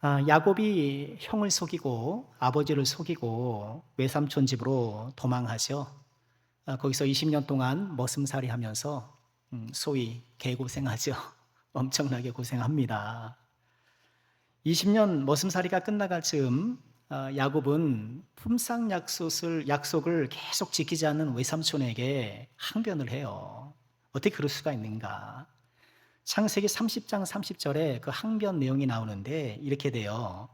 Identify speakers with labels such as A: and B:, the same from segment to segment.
A: 야곱이 형을 속이고 아버지를 속이고 외삼촌 집으로 도망하죠. 거기서 20년 동안 머슴살이 하면서 소위 개고생하죠. 엄청나게 고생합니다. 20년 머슴살이가 끝나갈 즈음 야곱은 품삯 약속을 계속 지키지 않는 외삼촌에게 항변을 해요. 어떻게 그럴 수가 있는가? 창세기 30장 30절에 그 항변 내용이 나오는데 이렇게 돼요.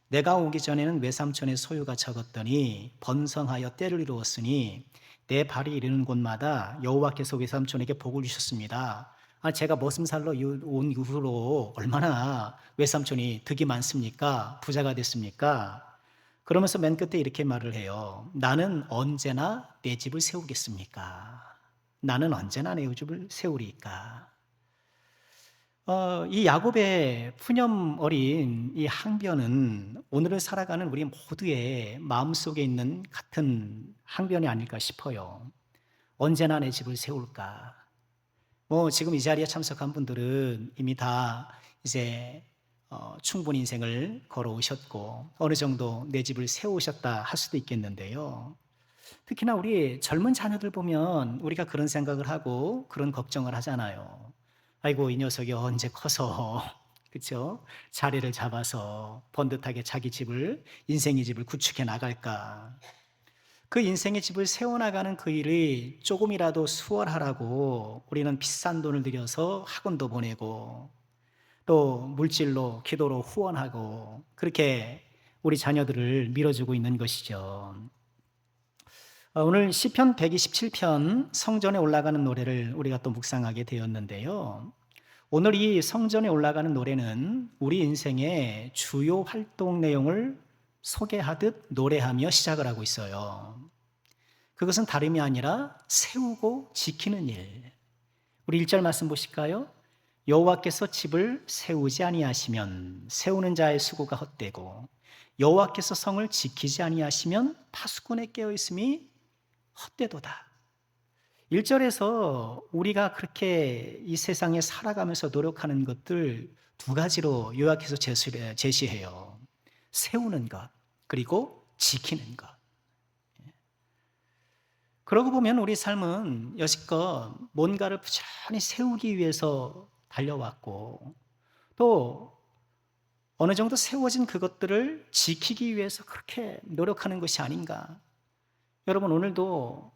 A: 내가 오기 전에는 외삼촌의 소유가 적었더니 번성하여 때를 이루었으니 내 발이 이르는 곳마다 여호와께서 외삼촌에게 복을 주셨습니다. 제가 머슴살로 온 이후로 얼마나 외삼촌이 득이 많습니까? 부자가 됐습니까? 그러면서 맨 끝에 이렇게 말을 해요. 나는 언제나 내 집을 세우겠습니까? 나는 언제나 내 집을 세우리까? 이 야곱의 푸념 어린 이 항변은 오늘을 살아가는 우리 모두의 마음속에 있는 같은 항변이 아닐까 싶어요. 언제나 내 집을 세울까? 지금 이 자리에 참석한 분들은 이미 다 이제 충분히 인생을 걸어오셨고 어느 정도 내 집을 세우셨다 할 수도 있겠는데요. 특히나 우리 젊은 자녀들 보면 우리가 그런 생각을 하고 그런 걱정을 하잖아요. 아이고, 이 녀석이 언제 커서, 그쵸? 자리를 잡아서 번듯하게 자기 집을, 인생의 집을 구축해 나갈까. 그 인생의 집을 세워나가는 그 일이 조금이라도 수월하라고 우리는 비싼 돈을 들여서 학원도 보내고 또 물질로, 기도로 후원하고 그렇게 우리 자녀들을 밀어주고 있는 것이죠. 오늘 시편 127편 성전에 올라가는 노래를 우리가 또 묵상하게 되었는데요. 오늘 이 성전에 올라가는 노래는 우리 인생의 주요 활동 내용을 소개하듯 노래하며 시작을 하고 있어요. 그것은 다름이 아니라 세우고 지키는 일. 우리 1절 말씀 보실까요? 여호와께서 집을 세우지 아니하시면 세우는 자의 수고가 헛되고 여호와께서 성을 지키지 아니하시면 파수꾼의 깨어 있음이 헛되도다. 1절에서 우리가 그렇게 이 세상에 살아가면서 노력하는 것들 두 가지로 요약해서 제시해요. 세우는 것, 그리고 지키는 것. 그러고 보면 우리 삶은 여지껏 뭔가를 부지런히 세우기 위해서 달려왔고 또 어느 정도 세워진 그것들을 지키기 위해서 그렇게 노력하는 것이 아닌가. 여러분, 오늘도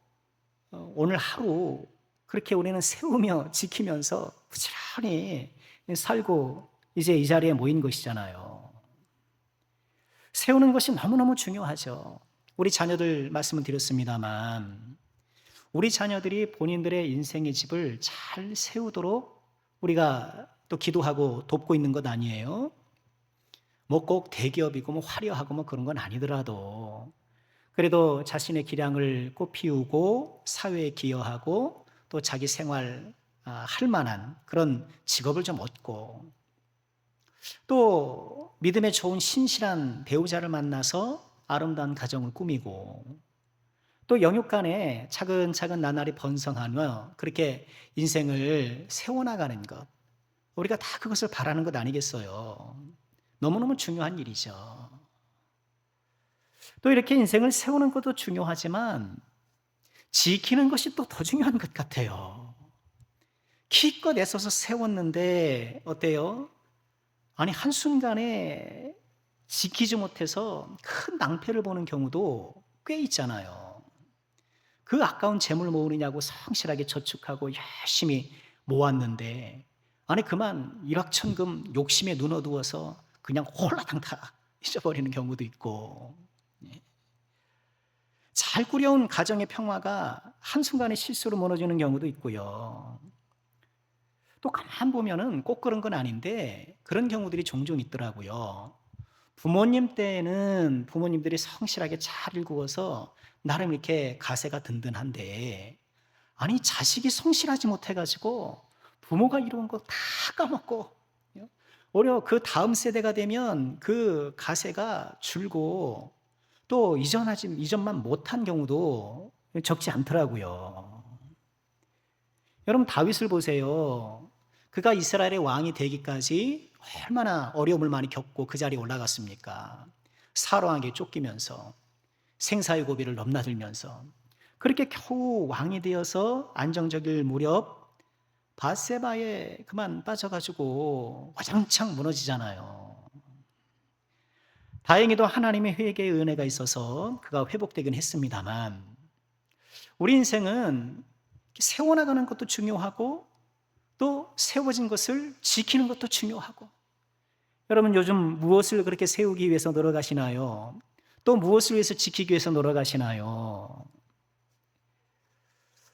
A: 오늘 하루 그렇게 우리는 세우며 지키면서 부지런히 살고 이제 이 자리에 모인 것이잖아요. 세우는 것이 너무너무 중요하죠. 우리 자녀들 말씀을 드렸습니다만 우리 자녀들이 본인들의 인생의 집을 잘 세우도록 우리가 또 기도하고 돕고 있는 것 아니에요? 꼭 대기업이고 화려하고 그런 건 아니더라도 그래도 자신의 기량을 꽃피우고 사회에 기여하고 또 자기 생활 할 만한 그런 직업을 좀 얻고 또 믿음에 좋은 신실한 배우자를 만나서 아름다운 가정을 꾸미고 또 영육간에 차근차근 나날이 번성하며 그렇게 인생을 세워나가는 것, 우리가 다 그것을 바라는 것 아니겠어요? 너무너무 중요한 일이죠. 또 이렇게 인생을 세우는 것도 중요하지만 지키는 것이 또 더 중요한 것 같아요. 기껏 애써서 세웠는데 어때요? 아니, 한순간에 지키지 못해서 큰 낭패를 보는 경우도 꽤 있잖아요. 그 아까운 재물 모으느냐고 성실하게 저축하고 열심히 모았는데 아니, 그만 일확천금 욕심에 눈 어두워서 그냥 홀라당 다 잊어버리는 경우도 있고, 잘 꾸려온 가정의 평화가 한순간에 실수로 무너지는 경우도 있고요. 또 가만 보면은 꼭 그런 건 아닌데 그런 경우들이 종종 있더라고요. 부모님 때에는 부모님들이 성실하게 잘 일구어서 나름 이렇게 가세가 든든한데 아니, 자식이 성실하지 못해가지고 부모가 이룬 거 다 까먹고 오히려 그 다음 세대가 되면 그 가세가 줄고 또 이전만 못한 경우도 적지 않더라고요. 여러분, 다윗을 보세요. 그가 이스라엘의 왕이 되기까지 얼마나 어려움을 많이 겪고 그 자리에 올라갔습니까? 사로왕에게 쫓기면서 생사의 고비를 넘나들면서 그렇게 겨우 왕이 되어서 안정적일 무렵 바세바에 그만 빠져가지고 와장창 무너지잖아요. 다행히도 하나님의 회개의 은혜가 있어서 그가 회복되긴 했습니다만, 우리 인생은 세워나가는 것도 중요하고 또 세워진 것을 지키는 것도 중요하고, 여러분 요즘 무엇을 그렇게 세우기 위해서 노력하시나요? 또 무엇을 위해서 지키기 위해서 노력하시나요?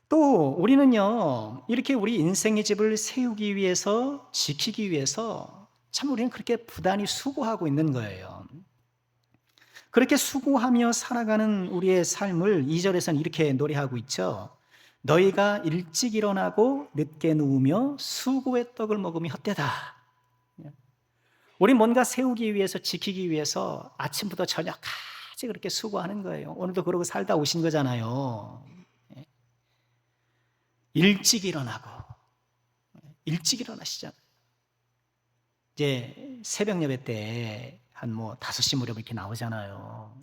A: 또 우리는요, 이렇게 우리 인생의 집을 세우기 위해서, 지키기 위해서 참 우리는 그렇게 부단히 수고하고 있는 거예요. 그렇게 수고하며 살아가는 우리의 삶을 2절에서는 이렇게 노래하고 있죠. 너희가 일찍 일어나고 늦게 누우며 수고의 떡을 먹으면 헛되다. 우리 뭔가 세우기 위해서, 지키기 위해서 아침부터 저녁까지 그렇게 수고하는 거예요. 오늘도 그러고 살다 오신 거잖아요. 일찍 일어나고, 일찍 일어나시잖아요. 이제 새벽 예배 때 한 5시 무렵 이렇게 나오잖아요.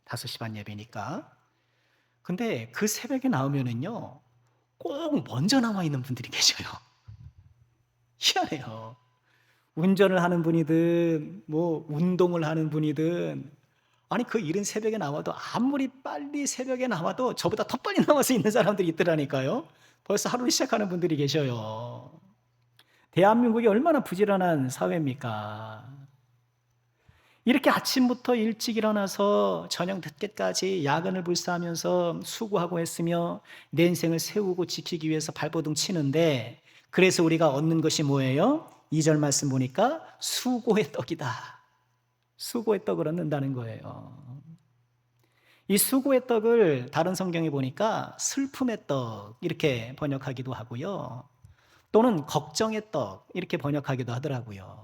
A: 5시 반 예배니까. 근데 그 새벽에 나오면은요, 꼭 먼저 나와 있는 분들이 계셔요. 희한해요. 운전을 하는 분이든, 운동을 하는 분이든, 아니, 그 이른 새벽에 나와도 아무리 빨리 새벽에 나와도 저보다 더 빨리 나와서 있는 사람들이 있더라니까요. 벌써 하루를 시작하는 분들이 계셔요. 대한민국이 얼마나 부지런한 사회입니까? 이렇게 아침부터 일찍 일어나서 저녁 늦게까지 야근을 불사하면서 수고하고 했으며 내 인생을 세우고 지키기 위해서 발버둥 치는데, 그래서 우리가 얻는 것이 뭐예요? 2절 말씀 보니까 수고의 떡이다. 수고의 떡을 얻는다는 거예요. 이 수고의 떡을 다른 성경에 보니까 슬픔의 떡 이렇게 번역하기도 하고요. 또는 걱정의 떡 이렇게 번역하기도 하더라고요.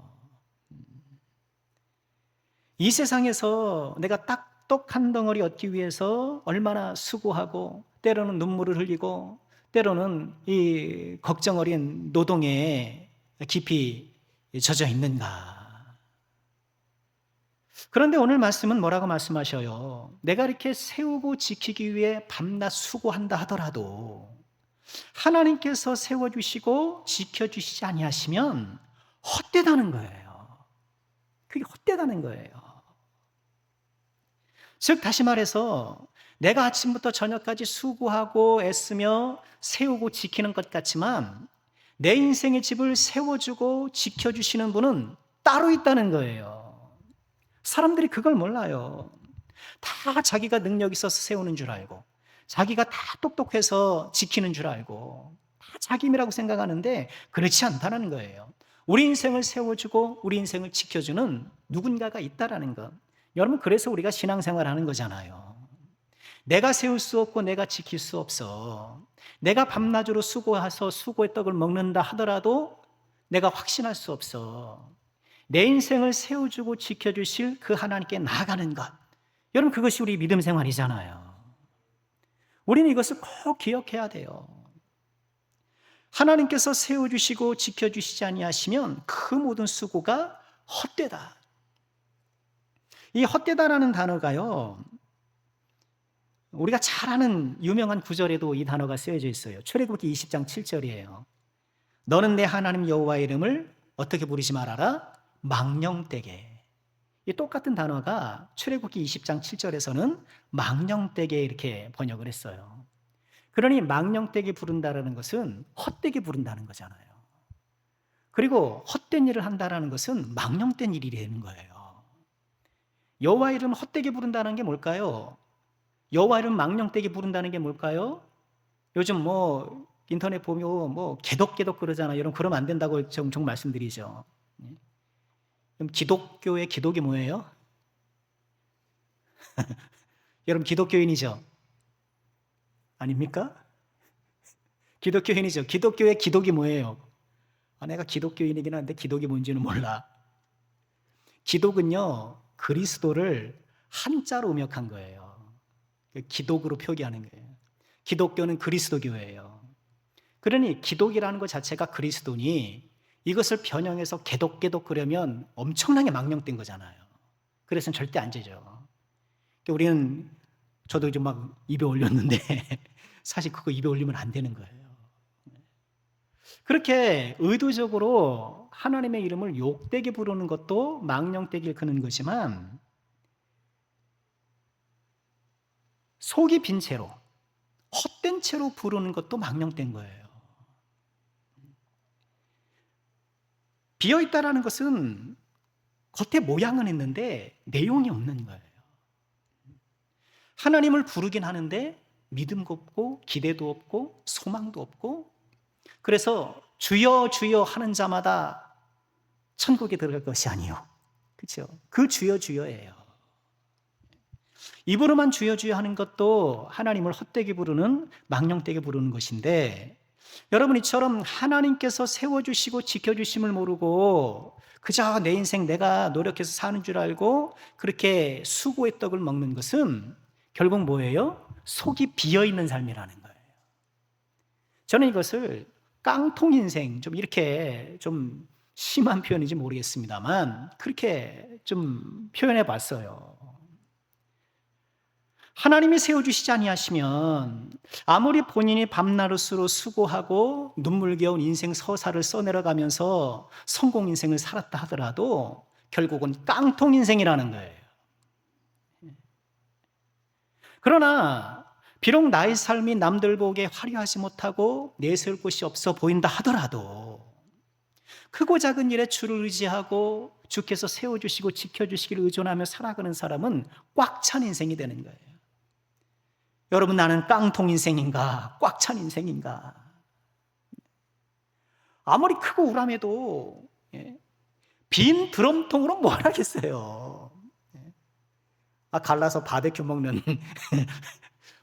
A: 이 세상에서 내가 딱 떡 한 덩어리 얻기 위해서 얼마나 수고하고 때로는 눈물을 흘리고 때로는 이 걱정 어린 노동에 깊이 젖어 있는가. 그런데 오늘 말씀은 뭐라고 말씀하셔요? 내가 이렇게 세우고 지키기 위해 밤낮 수고한다 하더라도 하나님께서 세워주시고 지켜주시지 아니하시면 헛되다는 거예요. 그게 헛되다는 거예요. 즉 다시 말해서 내가 아침부터 저녁까지 수고하고 애쓰며 세우고 지키는 것 같지만 내 인생의 집을 세워주고 지켜주시는 분은 따로 있다는 거예요. 사람들이 그걸 몰라요. 다 자기가 능력 있어서 세우는 줄 알고 자기가 다 똑똑해서 지키는 줄 알고 다 자기 힘이라고 생각하는데 그렇지 않다는 거예요. 우리 인생을 세워주고 우리 인생을 지켜주는 누군가가 있다라는 것. 여러분, 그래서 우리가 신앙생활 하는 거잖아요. 내가 세울 수 없고 내가 지킬 수 없어. 내가 밤낮으로 수고해서 수고의 떡을 먹는다 하더라도 내가 확신할 수 없어. 내 인생을 세워주고 지켜주실 그 하나님께 나아가는 것. 여러분, 그것이 우리 믿음 생활이잖아요. 우리는 이것을 꼭 기억해야 돼요. 하나님께서 세워주시고 지켜주시지 아니하시면 그 모든 수고가 헛되다. 이 헛되다라는 단어가요, 우리가 잘 아는 유명한 구절에도 이 단어가 쓰여져 있어요. 출애굽기 20장 7절이에요. 너는 내 하나님 여호와의 이름을 어떻게 부르지 말아라? 망령되게. 이 똑같은 단어가 출애굽기 20장 7절에서는 망령되게 이렇게 번역을 했어요. 그러니 망령되게 부른다라는 것은 헛되게 부른다는 거잖아요. 그리고 헛된 일을 한다라는 것은 망령된 일이 되는 거예요. 여호와 이름 헛되게 부른다는 게 뭘까요? 여호와 이름 망령되게 부른다는 게 뭘까요? 요즘 인터넷 보면 개독 그러잖아요. 여러분, 그러면 안 된다고 종종 말씀드리죠. 그럼 기독교의 기독이 뭐예요? 여러분, 기독교인이죠? 아닙니까? 기독교인이죠. 기독교의 기독이 뭐예요? 내가 기독교인이긴 한데 기독이 뭔지는 몰라. 기독은요, 그리스도를 한자로 음역한 거예요. 기독으로 표기하는 거예요. 기독교는 그리스도교예요. 그러니 기독이라는 것 자체가 그리스도니 이것을 변형해서 개독개독 그려면 엄청나게 망령된 거잖아요. 그래서는 절대 안 되죠. 그러니까 우리는, 저도 이제 막 입에 올렸는데 사실 그거 입에 올리면 안 되는 거예요. 그렇게 의도적으로 하나님의 이름을 욕되게 부르는 것도 망령되게 그는 거지만, 속이 빈 채로, 헛된 채로 부르는 것도 망령된 거예요. 비어있다라는 것은 겉에 모양은 있는데 내용이 없는 거예요. 하나님을 부르긴 하는데 믿음도 없고 기대도 없고 소망도 없고, 그래서 주여 주여 하는 자마다 천국에 들어갈 것이 아니요. 그렇죠? 그 주여 주여예요. 입으로만 주여 주여 하는 것도 하나님을 헛되게 부르는, 망령되게 부르는 것인데, 여러분 이처럼 하나님께서 세워주시고 지켜주심을 모르고 그저 내 인생 내가 노력해서 사는 줄 알고 그렇게 수고의 떡을 먹는 것은 결국 뭐예요? 속이 비어있는 삶이라는 거예요. 저는 이것을 깡통 인생, 좀 이렇게 좀 심한 표현인지 모르겠습니다만 그렇게 좀 표현해 봤어요. 하나님이 세워주시지 아니하시면 아무리 본인이 밤낮으로 수고하고 눈물겨운 인생 서사를 써내려가면서 성공 인생을 살았다 하더라도 결국은 깡통 인생이라는 거예요. 그러나 비록 나의 삶이 남들 보기에 화려하지 못하고 내세울 곳이 없어 보인다 하더라도 크고 작은 일에 주를 의지하고 주께서 세워주시고 지켜주시기를 의존하며 살아가는 사람은 꽉 찬 인생이 되는 거예요. 여러분, 나는 깡통 인생인가? 꽉 찬 인생인가? 아무리 크고 우람해도 빈 드럼통으로 뭘 하겠어요? 갈라서 바베큐 먹는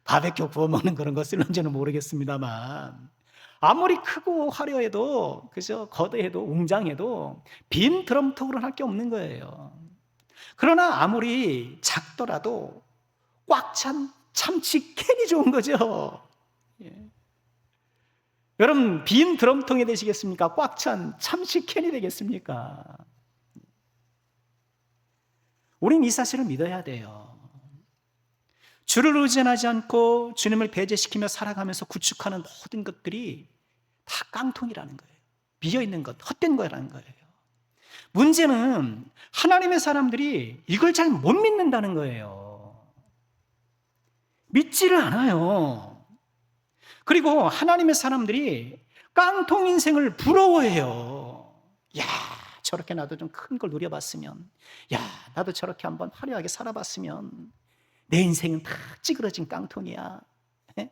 A: 바베큐 구워 먹는 그런 거 쓰는지는 모르겠습니다만, 아무리 크고 화려해도, 그죠? 거대해도 웅장해도 빈 드럼통으로는 할 게 없는 거예요. 그러나 아무리 작더라도 꽉 찬 참치 캔이 좋은 거죠. 여러분, 빈 드럼통이 되시겠습니까? 꽉 찬 참치 캔이 되겠습니까? 우린 이 사실을 믿어야 돼요. 주를 의존하지 않고 주님을 배제시키며 살아가면서 구축하는 모든 것들이 다 깡통이라는 거예요. 비어있는 것, 헛된 거라는 거예요. 문제는 하나님의 사람들이 이걸 잘 못 믿는다는 거예요. 믿지를 않아요. 그리고 하나님의 사람들이 깡통 인생을 부러워해요. 야, 저렇게 나도 좀 큰 걸 누려봤으면, 야, 나도 저렇게 한번 화려하게 살아봤으면, 내 인생은 다 찌그러진 깡통이야. 예?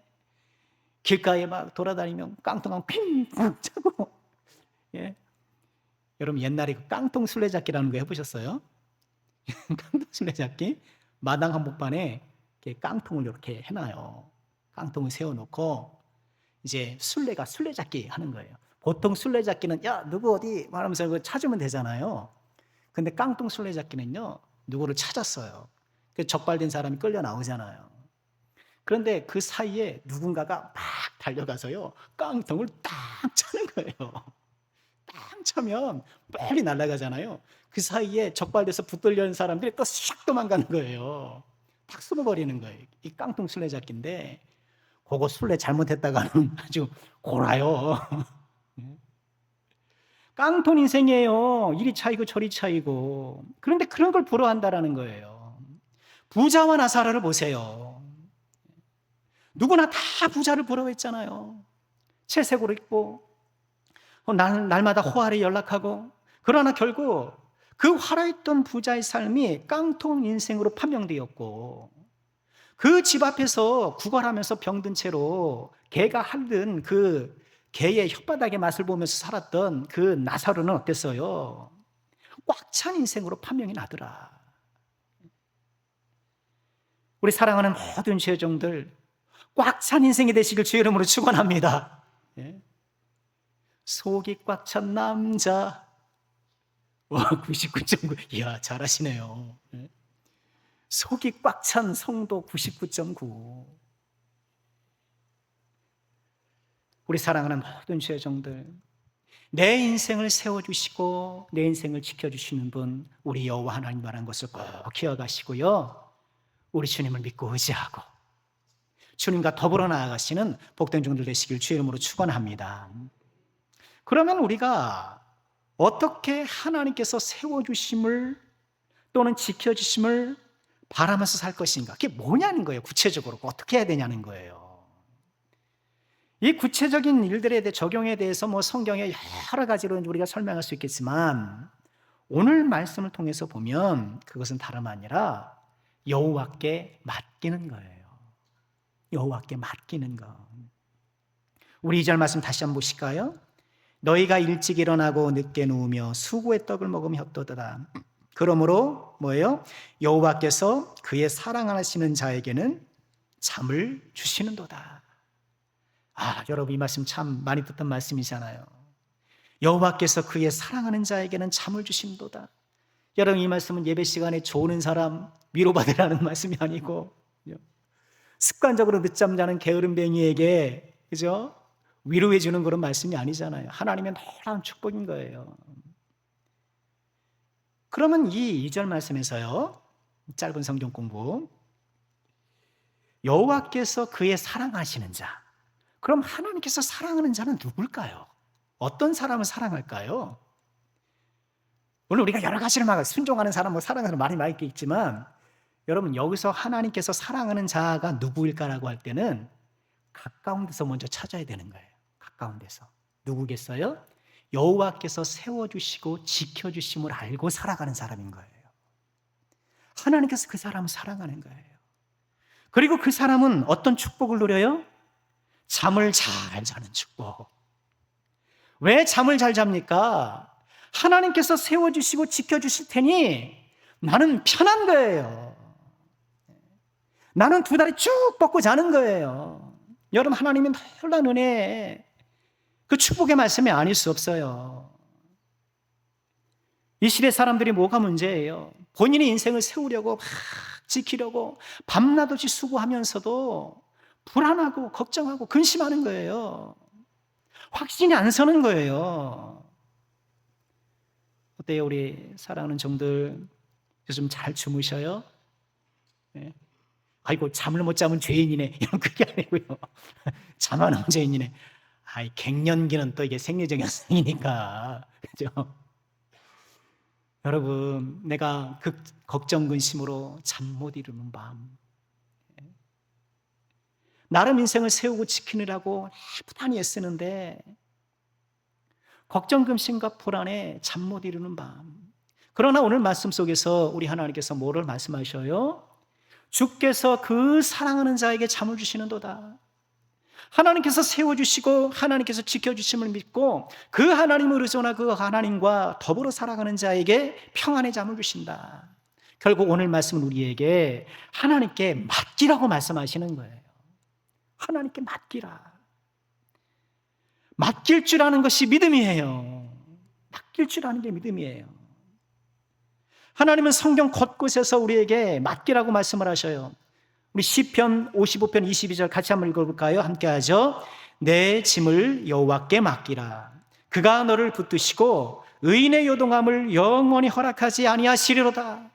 A: 길가에 막 돌아다니면 깡통하고 핑 차고. 예? 여러분, 옛날에 그 깡통 술래잡기라는 거 해보셨어요? 깡통 술래잡기? 마당 한복판에 이렇게 깡통을 이렇게 해놔요. 깡통을 세워놓고 이제 술래가 술래잡기 하는 거예요. 보통 술래잡기는 야, 누구 어디 말하면서 그거 찾으면 되잖아요. 근데 깡통 술래잡기는요, 누구를 찾았어요. 그 적발된 사람이 끌려 나오잖아요. 그런데 그 사이에 누군가가 막 달려가서요, 깡통을 딱 차는 거예요. 딱 차면 빨리 날아가잖아요. 그 사이에 적발돼서 붙들려는 사람들이 또 샥 도망가는 거예요. 탁 숨어버리는 거예요. 이 깡통 술래잡기인데, 그거 술래 잘못했다가는 아주 골아요. 깡통 인생이에요. 이리 차이고 저리 차이고. 그런데 그런 걸 부러워한다라는 거예요. 부자와 나사로를 보세요. 누구나 다 부자를 부러워했잖아요. 채색으로 입고 날마다 호화를 연락하고. 그러나 결국 그 화려했던 부자의 삶이 깡통 인생으로 판명되었고, 그 집 앞에서 구걸하면서 병든 채로 개가 핥는 그 개의 혓바닥의 맛을 보면서 살았던 그 나사로는 어땠어요? 꽉 찬 인생으로 판명이 나더라. 우리 사랑하는 모든 죄종들, 꽉 찬 인생이 되시길 주의 이름으로 축원합니다. 속이 꽉 찬 남자. 와, 99.9. 이야, 잘하시네요. 속이 꽉 찬 성도 99.9. 우리 사랑하는 모든 죄종들, 내 인생을 세워주시고 내 인생을 지켜주시는 분, 우리 여호와 하나님이라는 것을 꼭 기억하시고요, 우리 주님을 믿고 의지하고 주님과 더불어 나아가시는 복된 종들 되시길 주의 이름으로 축원합니다. 그러면 우리가 어떻게 하나님께서 세워주심을 또는 지켜주심을 바라면서 살 것인가? 그게 뭐냐는 거예요. 구체적으로 어떻게 해야 되냐는 거예요. 이 구체적인 일들에 대해 적용에 대해서 성경에 여러 가지로 우리가 설명할 수 있겠지만, 오늘 말씀을 통해서 보면 그것은 다름 아니라 여호와께 맡기는 거예요. 여호와께 맡기는 것. 우리 2절 말씀 다시 한번 보실까요? 너희가 일찍 일어나고 늦게 누우며 수고의 떡을 먹으며 헛도더라. 그러므로 뭐예요? 여호와께서 그의 사랑하시는 자에게는 잠을 주시는도다. 여러분, 이 말씀 참 많이 듣던 말씀이잖아요. 여호와께서 그의 사랑하는 자에게는 잠을 주시는도다. 여러분, 이 말씀은 예배 시간에 조는 사람 위로받으라는 말씀이 아니고, 습관적으로 늦잠 자는 게으름뱅이에게, 그죠? 위로해 주는 그런 말씀이 아니잖아요. 하나님의 놀라운 축복인 거예요. 그러면 이 2절 말씀에서요, 짧은 성경 공부, 여호와께서 그의 사랑하시는 자, 그럼 하나님께서 사랑하는 자는 누굴까요? 어떤 사람을 사랑할까요? 물론 우리가 여러 가지를 막 순종하는 사람, 사랑하는 사람 많이 있겠지만, 여러분, 여기서 하나님께서 사랑하는 자가 누구일까라고 할 때는 가까운 데서 먼저 찾아야 되는 거예요. 가까운 데서. 누구겠어요? 여호와께서 세워주시고 지켜주심을 알고 살아가는 사람인 거예요. 하나님께서 그 사람을 사랑하는 거예요. 그리고 그 사람은 어떤 축복을 누려요? 잠을 잘 자는 축복. 왜 잠을 잘 잡니까? 하나님께서 세워주시고 지켜주실 테니 나는 편한 거예요. 나는 두 다리 쭉 뻗고 자는 거예요. 여러분, 하나님의 놀라운 은혜, 그 축복의 말씀이 아닐 수 없어요. 이 시대 사람들이 뭐가 문제예요? 본인의 인생을 세우려고 막 지키려고 밤낮없이 수고하면서도 불안하고 걱정하고 근심하는 거예요. 확신이 안 서는 거예요. 어때요? 우리 사랑하는 종들 요즘 잘 주무셔요? 네. 아이고, 잠을 못 자면 죄인이네, 이런 그게 아니고요. 잠 안 오면 죄인이네. 갱년기는 또 이게 생리적 현상이니까, 그죠? 여러분, 내가 걱정 근심으로 잠 못 이루는 밤, 나름 인생을 세우고 지키느라고 부단히 애쓰는데 걱정 근심과 불안에 잠 못 이루는 밤. 그러나 오늘 말씀 속에서 우리 하나님께서 뭐를 말씀하셔요? 주께서 그 사랑하는 자에게 잠을 주시는도다. 하나님께서 세워주시고 하나님께서 지켜주심을 믿고 그 하나님을 의존하 그 하나님과 더불어 살아가는 자에게 평안의 잠을 주신다. 결국 오늘 말씀은 우리에게 하나님께 맡기라고 말씀하시는 거예요. 하나님께 맡기라. 맡길 줄 아는 것이 믿음이에요. 맡길 줄 아는 게 믿음이에요. 하나님은 성경 곳곳에서 우리에게 맡기라고 말씀을 하셔요. 우리 시편 55편 22절 같이 한번 읽어볼까요? 함께 하죠. 내 짐을 여호와께 맡기라. 그가 너를 붙드시고 의인의 요동함을 영원히 허락하지 아니하시리로다.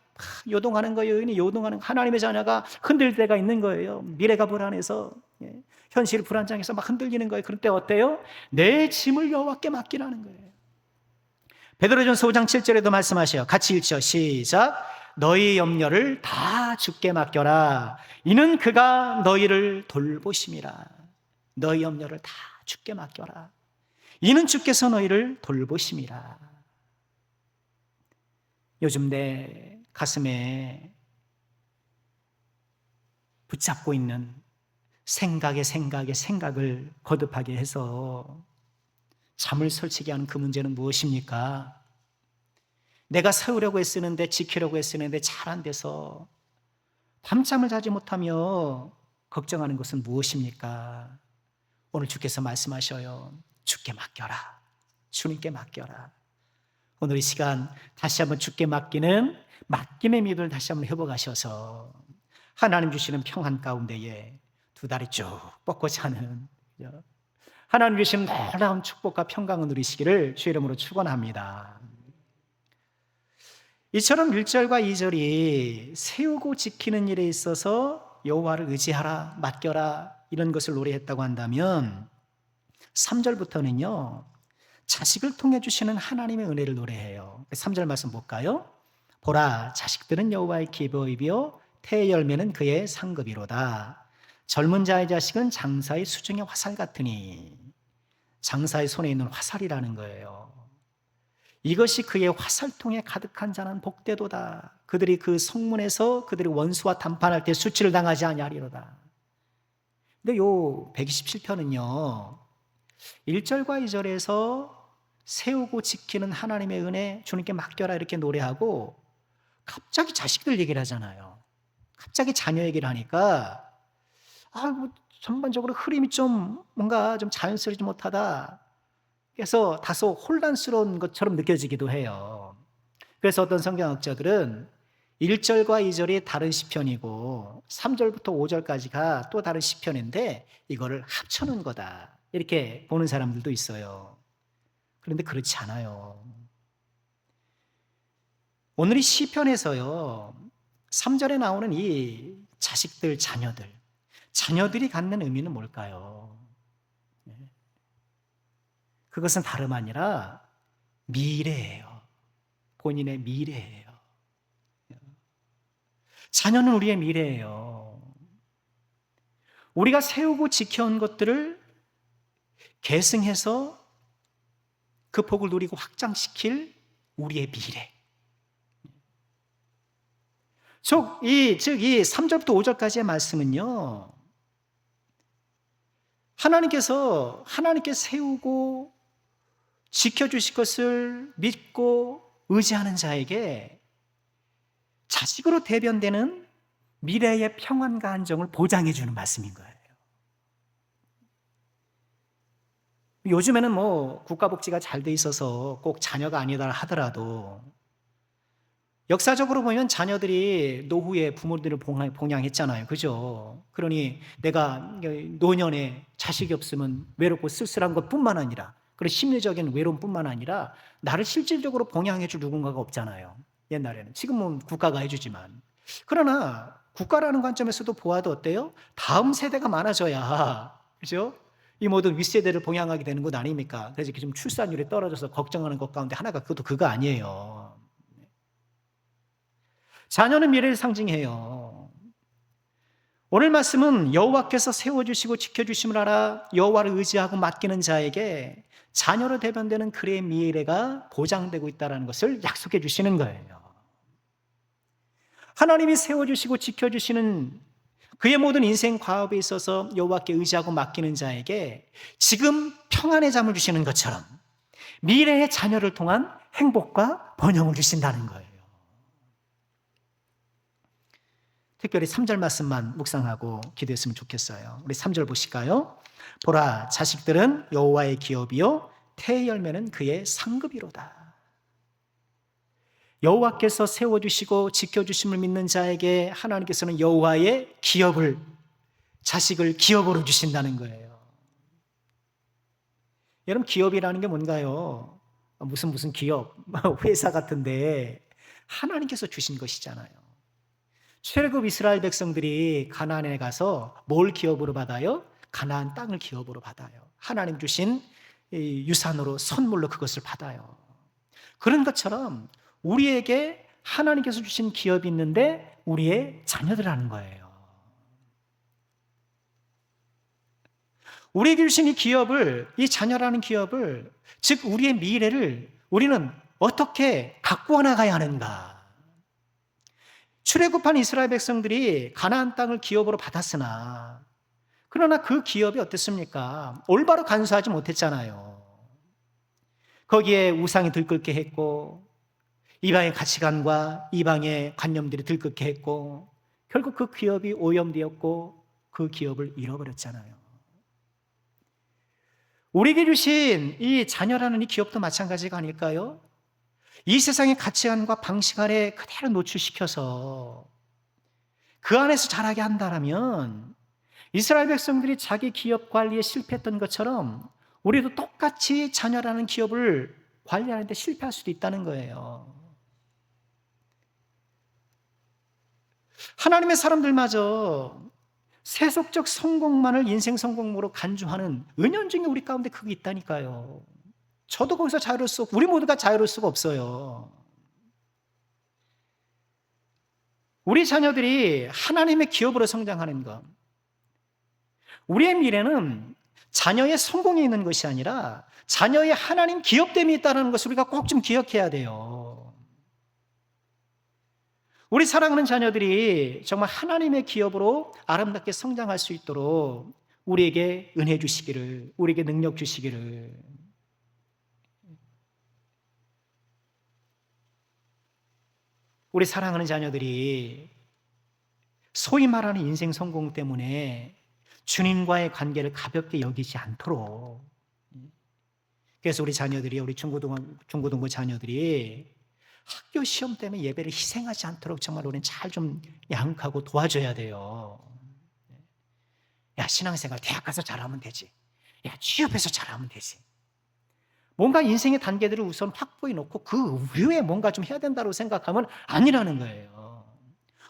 A: 요동하는 거예요. 의인이 요동하는, 하나님의 자녀가 흔들 때가 있는 거예요. 미래가 불안해서, 현실 불안장해서 막 흔들리는 거예요. 그럴 때 어때요? 내 짐을 여호와께 맡기라는 거예요. 베드로전서 5장 7절에도 말씀하셔요. 같이 읽죠. 시작. 너희 염려를 다 주께 맡겨라. 이는 그가 너희를 돌보심이라. 너희 염려를 다 주께 맡겨라. 이는 주께서 너희를 돌보심이라. 요즘 내 가슴에 붙잡고 있는 생각을 거듭하게 해서 잠을 설치게 하는 그 문제는 무엇입니까? 내가 세우려고 애쓰는데, 지키려고 애쓰는데 잘 안 돼서 밤잠을 자지 못하며 걱정하는 것은 무엇입니까? 오늘 주께서 말씀하셔요. 주께 맡겨라. 주님께 맡겨라. 오늘 이 시간 다시 한번 주께 맡기는 맡김의 믿음을 다시 한번 회복하셔서 하나님 주시는 평안 가운데에 두 다리 쭉 뻗고 자는, 하나님 주신 놀라운 축복과 평강을 누리시기를 주의 이름으로 축원합니다. 이처럼 1절과 2절이 세우고 지키는 일에 있어서 여호와를 의지하라, 맡겨라 이런 것을 노래했다고 한다면 3절부터는요 자식을 통해 주시는 하나님의 은혜를 노래해요. 3절 말씀 볼까요? 보라, 자식들은 여호와의 기업이요 태의 열매는 그의 상급이로다. 젊은 자의 자식은 장사의 수중의 화살 같으니, 장사의 손에 있는 화살이라는 거예요. 이것이 그의 화살통에 가득한 자는 복되도다. 그들이 그 성문에서 그들이 원수와 담판할 때 수치를 당하지 아니하리로다. 근데 요 127편은요 1절과 2절에서 세우고 지키는 하나님의 은혜 주님께 맡겨라 이렇게 노래하고 갑자기 자식들 얘기를 하잖아요. 갑자기 자녀 얘기를 하니까 뭐 전반적으로 흐름이 좀 뭔가 좀 자연스럽지 못하다. 그래서 다소 혼란스러운 것처럼 느껴지기도 해요. 그래서 어떤 성경학자들은 1절과 2절이 다른 시편이고 3절부터 5절까지가 또 다른 시편인데 이거를 합쳐놓은 거다. 이렇게 보는 사람들도 있어요. 그런데 그렇지 않아요. 오늘 이 시편에서요 3절에 나오는 이 자식들, 자녀들이 갖는 의미는 뭘까요? 그것은 다름 아니라 미래예요. 본인의 미래예요. 자녀는 우리의 미래예요. 우리가 세우고 지켜온 것들을 계승해서 그 복을 누리고 확장시킬 우리의 미래. 즉, 이 3절부터 5절까지의 말씀은요, 하나님께 세우고 지켜주실 것을 믿고 의지하는 자에게 자식으로 대변되는 미래의 평안과 안정을 보장해 주는 말씀인 거예요. 요즘에는 국가복지가 잘 돼 있어서 꼭 자녀가 아니다 하더라도 역사적으로 보면 자녀들이 노후에 부모들을 봉양했잖아요. 그죠? 그러니 내가 노년에 자식이 없으면 외롭고 쓸쓸한 것뿐만 아니라, 그리고 심리적인 외로움뿐만 아니라 나를 실질적으로 봉양해줄 누군가가 없잖아요. 옛날에는. 지금은 국가가 해주지만. 그러나 국가라는 관점에서도 보아도 어때요? 다음 세대가 많아져야, 그죠? 이 모든 윗세대를 봉양하게 되는 것 아닙니까? 그래서 지금 출산율이 떨어져서 걱정하는 것 가운데 하나가 그거 아니에요. 자녀는 미래를 상징해요. 오늘 말씀은 여호와께서 세워주시고 지켜주심을 알아 여호와를 의지하고 맡기는 자에게 자녀로 대변되는 그의 미래가 보장되고 있다는 것을 약속해 주시는 거예요. 하나님이 세워주시고 지켜주시는 그의 모든 인생 과업에 있어서 여호와께 의지하고 맡기는 자에게 지금 평안의 잠을 주시는 것처럼 미래의 자녀를 통한 행복과 번영을 주신다는 거예요. 특별히 3절 말씀만 묵상하고 기도했으면 좋겠어요. 우리 3절 보실까요? 보라, 자식들은 여호와의 기업이요 태의 열매는 그의 상급이로다. 여호와께서 세워주시고 지켜주심을 믿는 자에게 하나님께서는 여호와의 기업을, 자식을 기업으로 주신다는 거예요. 여러분, 기업이라는 게 뭔가요? 무슨 기업, 회사 같은데 하나님께서 주신 것이잖아요. 출애굽 이스라엘 백성들이 가나안에 가서 뭘 기업으로 받아요? 가나안 땅을 기업으로 받아요. 하나님 주신 유산으로, 선물로 그것을 받아요. 그런 것처럼 우리에게 하나님께서 주신 기업이 있는데 우리의 자녀들이라는 거예요. 우리에게 주신 이 기업을, 이 자녀라는 기업을, 즉 우리의 미래를 우리는 어떻게 가꾸어 나가야 하는가? 출애굽한 이스라엘 백성들이 가나안 땅을 기업으로 받았으나 그러나 그 기업이 어땠습니까? 올바로 간수하지 못했잖아요. 거기에 우상이 들끓게 했고 이방의 가치관과 이방의 관념들이 들끓게 했고 결국 그 기업이 오염되었고 그 기업을 잃어버렸잖아요. 우리에게 주신 이 자녀라는 이 기업도 마찬가지가 아닐까요? 이 세상의 가치관과 방식 아래 그대로 노출시켜서 그 안에서 자라게 한다면 이스라엘 백성들이 자기 기업 관리에 실패했던 것처럼 우리도 똑같이 자녀라는 기업을 관리하는 데 실패할 수도 있다는 거예요. 하나님의 사람들마저 세속적 성공만을 인생 성공으로 간주하는 은연중에 우리 가운데 그게 있다니까요. 저도 거기서 자유로울 수 없고 우리 모두가 자유로울 수가 없어요. 우리 자녀들이 하나님의 기업으로 성장하는 것, 우리의 미래는 자녀의 성공에 있는 것이 아니라 자녀의 하나님 기업됨이 있다는 것을 우리가 꼭 좀 기억해야 돼요. 우리 사랑하는 자녀들이 정말 하나님의 기업으로 아름답게 성장할 수 있도록 우리에게 은혜 주시기를, 우리에게 능력 주시기를. 우리 사랑하는 자녀들이 소위 말하는 인생 성공 때문에 주님과의 관계를 가볍게 여기지 않도록, 그래서 우리 자녀들이, 우리 중고등부 자녀들이 학교 시험 때문에 예배를 희생하지 않도록 정말 우리는 잘 좀 양육하고 도와줘야 돼요. 야, 신앙생활 대학 가서 잘하면 되지. 야, 취업해서 잘하면 되지. 뭔가 인생의 단계들을 우선 확보해 놓고 그 이후에 뭔가 좀 해야 된다고 생각하면 아니라는 거예요.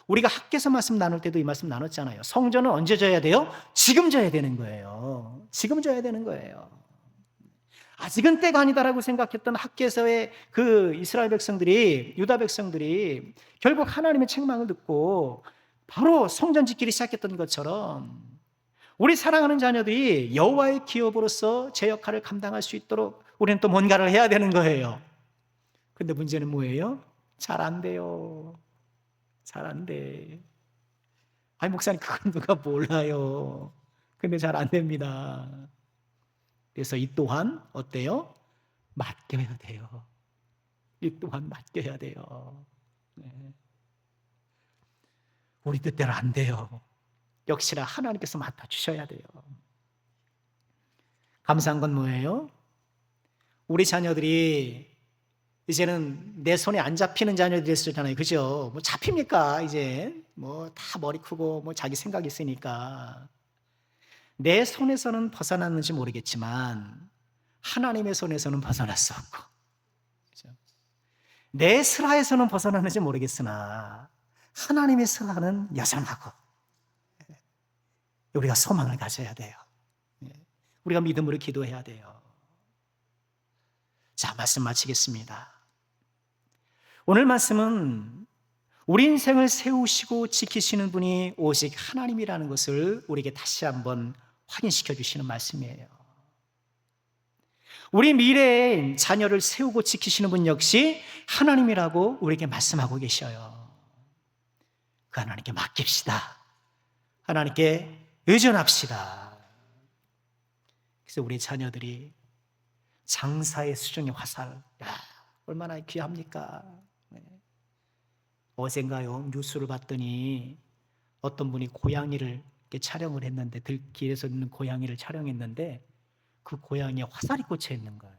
A: 우리가 학교에서 말씀 나눌 때도 이 말씀 나눴잖아요. 성전은 언제 져야 돼요? 지금 져야 되는 거예요. 지금 져야 되는 거예요. 아직은 때가 아니다라고 생각했던 학교에서의 그 이스라엘 백성들이, 유다 백성들이 결국 하나님의 책망을 듣고 바로 성전 짓기를 시작했던 것처럼 우리 사랑하는 자녀들이 여호와의 기업으로서 제 역할을 감당할 수 있도록 우리는 또 뭔가를 해야 되는 거예요. 근데 문제는 뭐예요? 잘 안 돼요. 잘 안 돼. 아니, 목사님, 그건 누가 몰라요. 근데 잘 안 됩니다. 그래서 이 또한 어때요? 맡겨야 돼요. 이 또한 맡겨야 돼요. 네. 우리 뜻대로 안 돼요. 역시나 하나님께서 맡아주셔야 돼요. 감사한 건 뭐예요? 우리 자녀들이 이제는 내 손에 안 잡히는 자녀들이 됐잖아요. 그죠? 뭐 잡힙니까? 이제 뭐 다 머리 크고 뭐 자기 생각이 있으니까. 내 손에서는 벗어났는지 모르겠지만 하나님의 손에서는 벗어날 수 없고, 그죠? 내 슬하에서는 벗어났는지 모르겠으나 하나님의 슬하는 여전하고, 우리가 소망을 가져야 돼요. 우리가 믿음으로 기도해야 돼요. 자, 말씀 마치겠습니다. 오늘 말씀은 우리 인생을 세우시고 지키시는 분이 오직 하나님이라는 것을 우리에게 다시 한번 확인시켜 주시는 말씀이에요. 우리 미래의 자녀를 세우고 지키시는 분 역시 하나님이라고 우리에게 말씀하고 계셔요. 그 하나님께 맡깁시다. 하나님께 의존합시다. 그래서 우리 자녀들이 장사의 수정의 화살, 야, 얼마나 귀합니까? 네. 어젠가요, 뉴스를 봤더니 어떤 분이 고양이를 이렇게 촬영을 했는데, 들길에서 있는 고양이를 촬영했는데 그 고양이에 화살이 꽂혀 있는 거예요.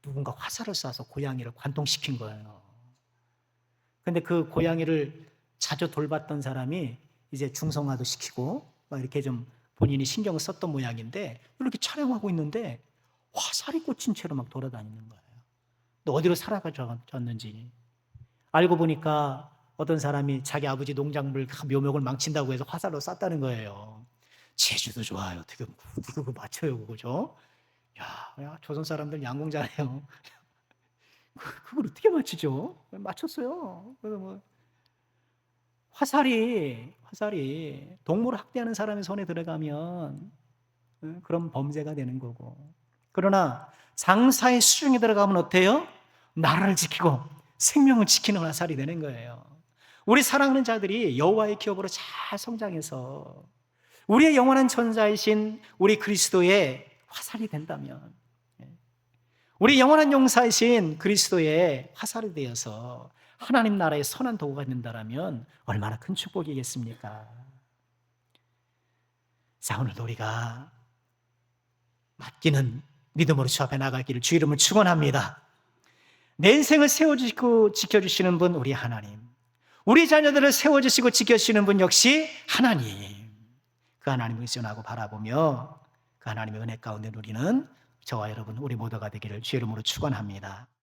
A: 누군가 화살을 쏴서 고양이를 관통시킨 거예요. 근데 그 고양이를 자주 돌봤던 사람이 이제 중성화도 시키고 막 이렇게 좀 본인이 신경을 썼던 모양인데, 이렇게 촬영하고 있는데 화살이 꽂힌 채로 막 돌아다니는 거예요. 또 어디로 사라졌는지 알고 보니까 어떤 사람이 자기 아버지 농작물 묘목을 망친다고 해서 화살로 쐈다는 거예요. 제주도 좋아요. 어떻게 그거 맞춰요, 그죠? 야, 조선 사람들 양공 잘해요. 그걸 어떻게 맞추죠? 맞췄어요. 그래서 뭐 화살이 동물을 학대하는 사람의 손에 들어가면 그런 범죄가 되는 거고, 그러나 장사의 수중에 들어가면 어때요? 나라를 지키고 생명을 지키는 화살이 되는 거예요. 우리 사랑하는 자들이 여호와의 기업으로 잘 성장해서 우리의 영원한 전사이신 우리 그리스도의 화살이 된다면, 우리 영원한 용사이신 그리스도의 화살이 되어서 하나님 나라의 선한 도구가 된다면 얼마나 큰 축복이겠습니까? 자, 오늘도 우리가 맡기는 믿음으로 주 앞에 나가기를 주 이름으로 축원합니다. 내 인생을 세워주시고 지켜주시는 분 우리 하나님, 우리 자녀들을 세워주시고 지켜주시는 분 역시 하나님, 그 하나님을 의존하고 바라보며 그 하나님의 은혜 가운데 누리는 저와 여러분 우리 모두가 되기를 주의 이름으로 축원합니다.